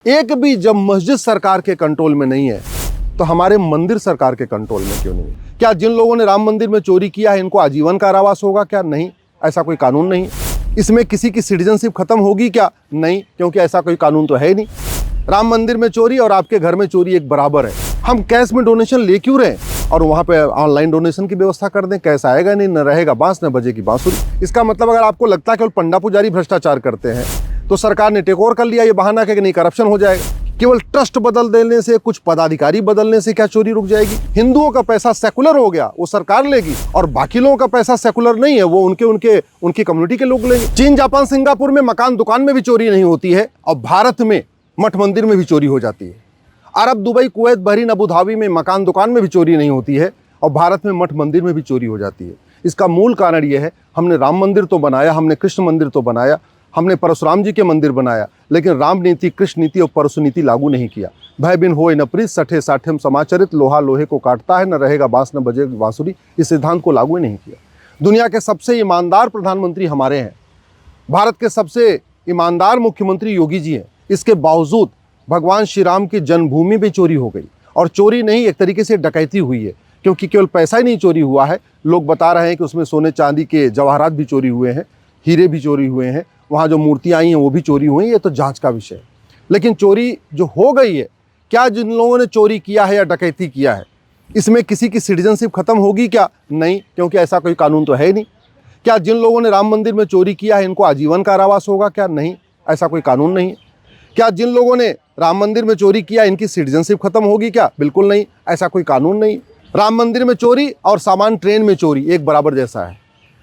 एक भी जब मस्जिद सरकार के कंट्रोल में नहीं है तो हमारे मंदिर सरकार के कंट्रोल में क्यों नहीं है? क्या जिन लोगों ने राम मंदिर में चोरी किया है इनको आजीवन कारावास होगा क्या? नहीं, ऐसा कोई कानून नहीं है। इसमें किसी की सिटीजनशिप खत्म होगी क्या? नहीं, क्योंकि ऐसा कोई कानून तो है ही नहीं। राम मंदिर में चोरी और आपके घर में चोरी एक बराबर है। हम कैश में डोनेशन ले क्यों रहे और वहाँ पे ऑनलाइन डोनेशन की व्यवस्था कर दें? कैश आएगा नहीं, न रहेगा बांस न बजेगी बांसुरी। इसका मतलब अगर आपको लगता है केवल पंडा पुजारी भ्रष्टाचार करते हैं तो सरकार ने टेक ओवर कर लिया, ये बहाना है कि नहीं करप्शन हो जाएगा। केवल ट्रस्ट बदल देने से, कुछ पदाधिकारी बदलने से क्या चोरी रुक जाएगी? हिंदुओं का पैसा सेकुलर हो गया, वो सरकार लेगी, और बाकी लोगों का पैसा सेकुलर नहीं है, वो उनकी कम्युनिटी के लोग लेंगे। चीन, जापान, सिंगापुर में मकान दुकान में भी चोरी नहीं होती है और भारत में मठ मंदिर में भी चोरी हो जाती है। Arab, Dubai, Kuwait, Bahrain, Abu Dhabi में मकान दुकान में भी चोरी नहीं होती है और भारत में मठ मंदिर में भी चोरी हो जाती है। इसका मूल कारण यह है, हमने राम मंदिर तो बनाया, हमने कृष्ण मंदिर तो बनाया, हमने परशुराम जी के मंदिर बनाया, लेकिन राम नीति, कृष्ण नीति और परशु नीति लागू नहीं किया। भय बिन होए न प्रीत, सठे साठेम समाचरित, लोहा लोहे को काटता है, न रहेगा बांस न बजेगी बांसुरी। इस सिद्धांत को लागू ही नहीं किया। दुनिया के सबसे ईमानदार प्रधानमंत्री हमारे हैं, भारत के सबसे ईमानदार मुख्यमंत्री योगी जी हैं। इसके बावजूद भगवान श्री राम की जन्मभूमि में चोरी हो गई, और चोरी नहीं, एक तरीके से डकैती हुई है, क्योंकि केवल पैसा ही नहीं चोरी हुआ है। लोग बता रहे हैं कि उसमें सोने चांदी के जवाहरात भी चोरी हुए हैं, हीरे भी चोरी हुए हैं, वहाँ जो मूर्तियाँ आई हैं वो भी चोरी हुई हैं। ये तो जांच का विषय है। लेकिन चोरी जो हो गई है, क्या जिन लोगों ने चोरी किया है या डकैती किया है इसमें किसी की सिटीजनशिप खत्म होगी क्या? नहीं, क्योंकि ऐसा कोई कानून तो है ही नहीं। क्या जिन लोगों ने राम मंदिर में चोरी किया है इनको आजीवन कारावास होगा क्या? नहीं, ऐसा कोई कानून नहीं है। क्या जिन लोगों ने राम मंदिर में चोरी किया इनकी सिटीजनशिप खत्म होगी क्या? बिल्कुल नहीं, ऐसा कोई कानून नहीं। राम मंदिर में चोरी और सामान ट्रेन में चोरी एक बराबर जैसा है।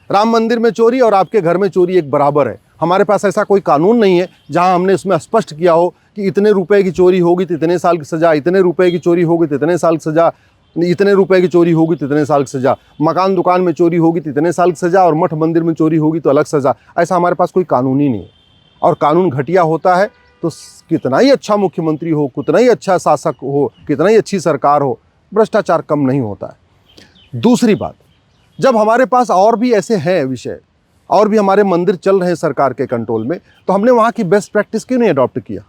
राम मंदिर में चोरी और आपके घर में चोरी एक बराबर है। हमारे पास ऐसा कोई कानून नहीं है जहां हमने इसमें स्पष्ट किया हो कि इतने रुपए की चोरी होगी तो इतने साल की सजा, इतने रुपए की चोरी होगी तो इतने साल की सजा, इतने रुपए की चोरी होगी तो इतने साल की सजा, मकान दुकान में चोरी होगी तो इतने साल की सजा, और मठ मंदिर में चोरी होगी तो अलग सजा। ऐसा हमारे पास कोई कानून ही नहीं है। और कानून घटिया होता है तो कितना ही अच्छा मुख्यमंत्री हो, कितना ही अच्छा शासक हो, कितना ही अच्छी सरकार हो, भ्रष्टाचार कम नहीं होता है। दूसरी बात, जब हमारे पास और भी ऐसे हैं विषय, और भी हमारे मंदिर चल रहे हैं सरकार के कंट्रोल में, तो हमने वहाँ की बेस्ट प्रैक्टिस क्यों नहीं अडॉप्ट किया?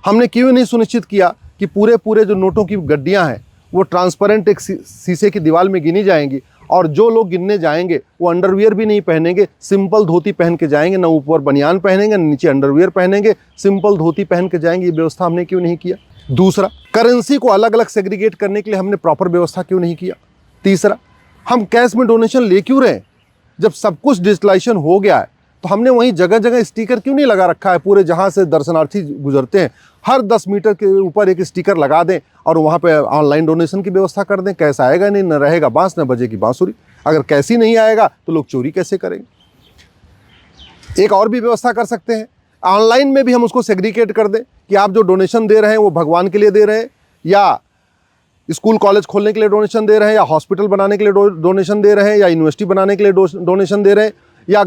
हमने क्यों नहीं सुनिश्चित किया कि पूरे जो नोटों की गड्डियाँ हैं वो ट्रांसपेरेंट एक शीशे की दीवार में गिनी जाएंगी, और जो लोग गिनने जाएंगे वो अंडरवियर भी नहीं पहनेंगे, सिंपल धोती पहन के जाएंगे, ना ऊपर बनियान पहनेंगे, ना नीचे अंडरवियर पहनेंगे, सिंपल धोती पहन के जाएंगे। ये व्यवस्था हमने क्यों नहीं किया? दूसरा, करेंसी को अलग अलग सेग्रीगेट करने के लिए हमने प्रॉपर व्यवस्था क्यों नहीं किया? तीसरा, हम कैश में डोनेशन ले क्यों रहे? जब सब कुछ डिजिटलाइजेशन हो गया है तो हमने वहीं जगह जगह स्टिकर क्यों नहीं लगा रखा है? पूरे जहाँ से दर्शनार्थी गुजरते हैं हर 10 मीटर के ऊपर एक स्टिकर लगा दें और वहाँ पे ऑनलाइन डोनेशन की व्यवस्था कर दें। कैश आएगा नहीं, न रहेगा बांस न बजेगी बांसुरी। अगर कैश ही नहीं आएगा तो लोग चोरी कैसे करेंगे? एक और भी व्यवस्था कर सकते हैं, ऑनलाइन में भी हम उसको सेग्रीगेट कर दें कि आप जो डोनेशन दे रहे हैं वो भगवान के लिए दे रहे हैं, या स्कूल कॉलेज खोलने के लिए डोनेशन दे रहे हैं, या हॉस्पिटल बनाने के लिए डोनेशन दे रहे हैं, या यूनिवर्सिटी बनाने के लिए डोनेशन दे रहे हैं, या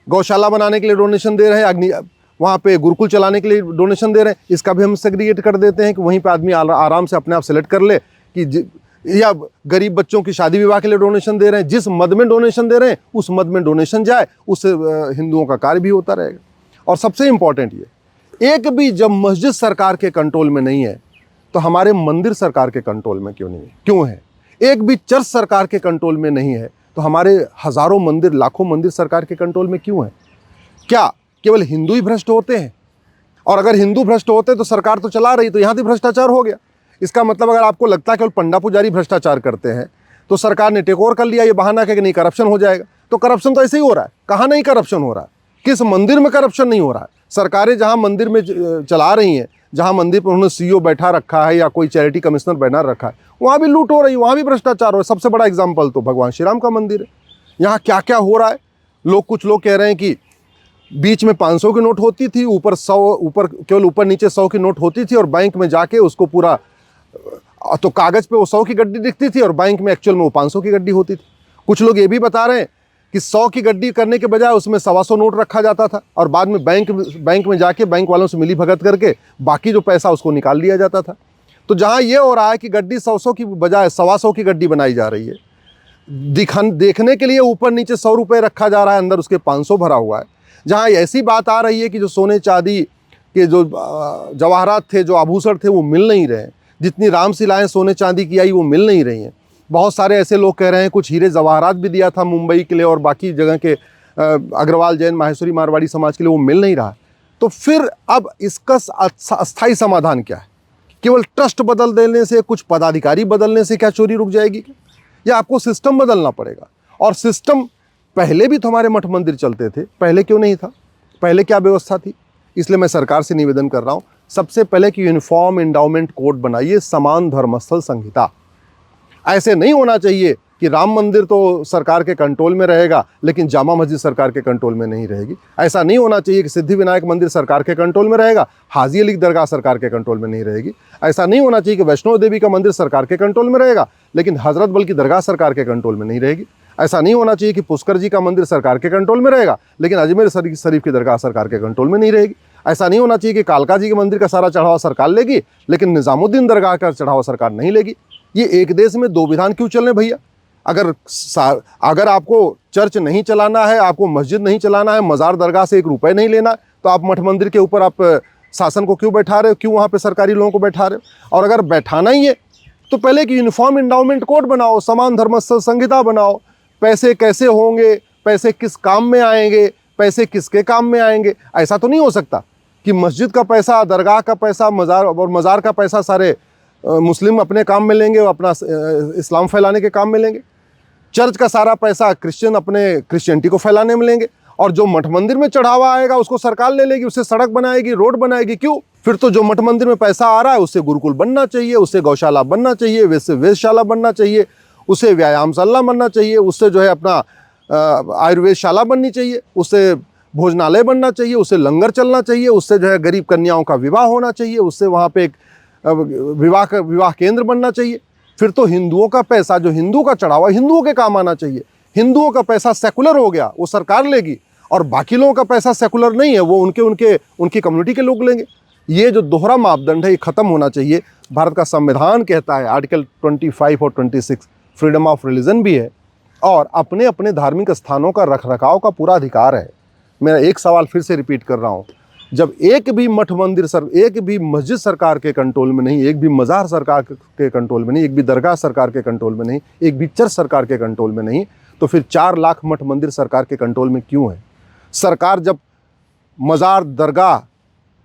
गौशाला बनाने के लिए डोनेशन दे रहे हैं, वहाँ पे गुरुकुल चलाने के लिए डोनेशन दे रहे हैं। इसका भी हम सेग्रीगेट कर देते हैं कि वहीं पे आदमी आराम से अपने आप सेलेक्ट कर ले कि या गरीब बच्चों की शादी विवाह के लिए डोनेशन दे रहे हैं, जिस मद में डोनेशन दे रहे हैं उस मद में डोनेशन जाए, उससे हिंदुओं का कार्य भी होता रहेगा। और सबसे इम्पॉर्टेंट ये, एक भी जब मस्जिद सरकार के कंट्रोल में नहीं है तो हमारे मंदिर सरकार के कंट्रोल में क्यों नहीं है? क्यों है? एक भी चर्च सरकार के कंट्रोल में नहीं है तो हमारे हज़ारों मंदिर, लाखों मंदिर सरकार के कंट्रोल में क्यों है? क्या केवल हिंदू ही भ्रष्ट होते हैं? और अगर हिंदू भ्रष्ट होते तो सरकार तो चला रही, तो यहाँ भी भ्रष्टाचार हो गया। इसका मतलब अगर आपको लगता है केवल पंडा पुजारी भ्रष्टाचार करते हैं तो सरकार ने टेक ओवर कर लिया, ये बहाना है कि नहीं करप्शन हो जाएगा। तो करप्शन तो ऐसे ही हो रहा है। कहाँ नहीं करप्शन हो रहा है? किस मंदिर में करप्शन नहीं हो रहा है? सरकारें जहाँ मंदिर में चला रही हैं, जहाँ मंदिर पर उन्होंने सीईओ बैठा रखा है या कोई चैरिटी कमिश्नर बना रखा है, वहाँ भी लूट हो रही है, वहाँ भी भ्रष्टाचार हो रहा है। सबसे बड़ा एग्जाम्पल तो भगवान श्री राम का मंदिर है। यहाँ क्या क्या हो रहा है? कुछ लोग कह रहे हैं कि बीच में 500 की नोट होती थी, ऊपर 100, केवल ऊपर नीचे 100 की नोट होती थी, और बैंक में जाके उसको पूरा, तो कागज़ पे वो 100 की गड्डी दिखती थी और बैंक में एक्चुअल में वो 500 की गड्डी होती थी। कुछ लोग ये भी बता रहे हैं कि 100 की गड्डी करने के बजाय उसमें 125 नोट रखा जाता था, और बाद में बैंक में जाके बैंक वालों से मिली भगत करके बाकी जो पैसा उसको निकाल लिया जाता था। तो जहाँ ये हो रहा है कि गड्डी 100 की बजाय 125 की गड्डी बनाई जा रही है, देखने के लिए ऊपर नीचे 100 रुपये रखा जा रहा है, अंदर उसके 500 भरा हुआ है। जहाँ ऐसी बात आ रही है कि जो सोने चांदी कि जो जवाहरात थे, जो आभूषण थे, वो मिल नहीं रहे हैं। जितनी रामशिलाएं सोने चांदी की आई वो मिल नहीं रही हैं। बहुत सारे ऐसे लोग कह रहे हैं कुछ हीरे जवाहरात भी दिया था मुंबई के लिए और बाकी जगह के अग्रवाल, जैन, माहेश्वरी, मारवाड़ी समाज के लिए, वो मिल नहीं रहा। तो फिर अब इसका अस्थायी समाधान क्या है? केवल ट्रस्ट बदल देने से, कुछ पदाधिकारी बदलने से क्या चोरी रुक जाएगी? या आपको सिस्टम बदलना पड़ेगा? और सिस्टम पहले भी तो हमारे मठ मंदिर चलते थे, पहले क्यों नहीं था? पहले क्या व्यवस्था थी? इसलिए मैं सरकार से निवेदन कर रहा हूँ, सबसे पहले कि यूनिफॉर्म एंडाउमेंट कोड बनाइए, समान धर्मस्थल संहिता। ऐसे नहीं होना चाहिए कि राम मंदिर तो सरकार के कंट्रोल में रहेगा लेकिन जामा मस्जिद सरकार के कंट्रोल में नहीं रहेगी। ऐसा नहीं होना चाहिए कि सिद्धि विनायक मंदिर सरकार के कंट्रोल में रहेगा, हाजी अली दरगाह सरकार के कंट्रोल में नहीं रहेगी। ऐसा नहीं होना चाहिए कि वैष्णो देवी का मंदिर सरकार के कंट्रोल में रहेगा लेकिन हजरत बल की दरगाह सरकार के कंट्रोल में नहीं रहेगी। ऐसा नहीं होना चाहिए कि पुष्कर जी का मंदिर सरकार के कंट्रोल में रहेगा लेकिन अजमेर शरीफ की दरगाह सरकार के कंट्रोल में नहीं रहेगी। ऐसा नहीं होना चाहिए कि कालका जी के मंदिर का सारा चढ़ावा सरकार लेगी लेकिन निजामुद्दीन दरगाह का चढ़ावा सरकार नहीं लेगी। ये एक देश में दो विधान क्यों चल रहे भैया? अगर आपको चर्च नहीं चलाना है, आपको मस्जिद नहीं चलाना है, मज़ार दरगाह से 1 रुपये नहीं लेना, तो आप मठ मंदिर के ऊपर आप शासन को क्यों बैठा रहे हो? क्यों वहाँ पे सरकारी लोगों को बैठा रहे हो? और अगर बैठाना ही है तो पहले कि यूनिफॉर्म एंडाउमेंट कोड बनाओ, समान धर्मस्थल संहिता बनाओ। पैसे कैसे होंगे, पैसे किस काम में आएंगे, पैसे किसके काम में आएंगे? ऐसा तो नहीं हो सकता कि मस्जिद का पैसा, दरगाह का पैसा, मज़ार का पैसा सारे मुस्लिम अपने काम में लेंगे, अपना इस्लाम फैलाने के काम में लेंगे। चर्च का सारा पैसा क्रिश्चियन अपने क्रिश्चियनिटी को फैलाने में लेंगे और जो मठ मंदिर में चढ़ावा आएगा उसको सरकार ले लेगी, उससे सड़क बनाएगी, रोड बनाएगी। क्यों? फिर तो जो मठ मंदिर में पैसा आ रहा है उससे गुरुकुल बनना चाहिए, उससे गौशाला बनना चाहिए, वैसे वेधशाला बनना चाहिए, उससे व्यायामशाला बनना चाहिए, उससे जो है अपना आयुर्वेदशाला बननी चाहिए, उससे भोजनालय बनना चाहिए, उससे लंगर चलना चाहिए, उससे जो है गरीब कन्याओं का विवाह होना चाहिए, उससे वहाँ पे एक विवाह केंद्र बनना चाहिए। फिर तो हिंदुओं का पैसा, जो हिंदू का चढ़ावा, हिंदुओं के काम आना चाहिए। हिंदुओं का पैसा सेकुलर हो गया, वो सरकार लेगी, और बाकी लोगों का पैसा सेकुलर नहीं है, वो उनकी कम्युनिटी के लोग लेंगे। ये जो दोहरा मापदंड है ये ख़त्म होना चाहिए। भारत का संविधान कहता है, आर्टिकल 25 और 26, फ्रीडम ऑफ रिलीजन भी है और अपने अपने धार्मिक स्थानों का रखरखाव का पूरा अधिकार है। मैं एक सवाल फिर से रिपीट कर रहा हूँ, जब एक भी मठ मंदिर एक भी मस्जिद सरकार के कंट्रोल में नहीं, एक भी मज़ार सरकार के कंट्रोल में नहीं, एक भी दरगाह सरकार के कंट्रोल में नहीं, एक भी चर्च सरकार के कंट्रोल में नहीं, तो फिर 4 लाख मठ मंदिर सरकार के कंट्रोल में क्यों है? सरकार जब मज़ार, दरगाह,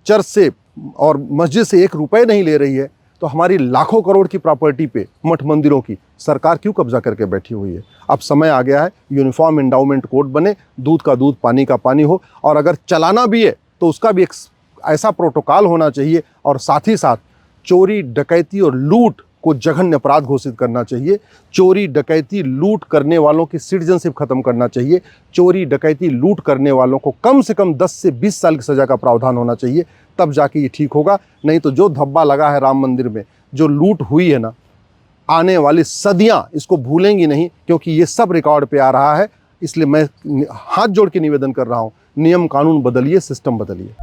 चर्च से और मस्जिद से 1 रुपये नहीं ले रही है तो हमारी लाखों करोड़ की प्रॉपर्टी पे, मठ मंदिरों की, सरकार क्यों कब्जा करके बैठी हुई है? अब समय आ गया है, यूनिफॉर्म एंडाउमेंट कोड बने, दूध का दूध, पानी का पानी हो, और अगर चलाना भी है तो उसका भी एक ऐसा प्रोटोकॉल होना चाहिए, और साथ ही साथ चोरी, डकैती और लूट को जघन्य अपराध घोषित करना चाहिए। चोरी, डकैती, लूट करने वालों की सिटीजनशिप खत्म करना चाहिए। चोरी, डकैती, लूट करने वालों को कम से कम 10 से 20 साल की सज़ा का प्रावधान होना चाहिए, तब जाके ये ठीक होगा। नहीं तो जो धब्बा लगा है राम मंदिर में, जो लूट हुई है ना, आने वाली सदियां इसको भूलेंगी नहीं, क्योंकि ये सब रिकॉर्ड पे आ रहा है। इसलिए मैं हाथ जोड़ के निवेदन कर रहा हूँ, नियम कानून बदलिए, सिस्टम बदलिए।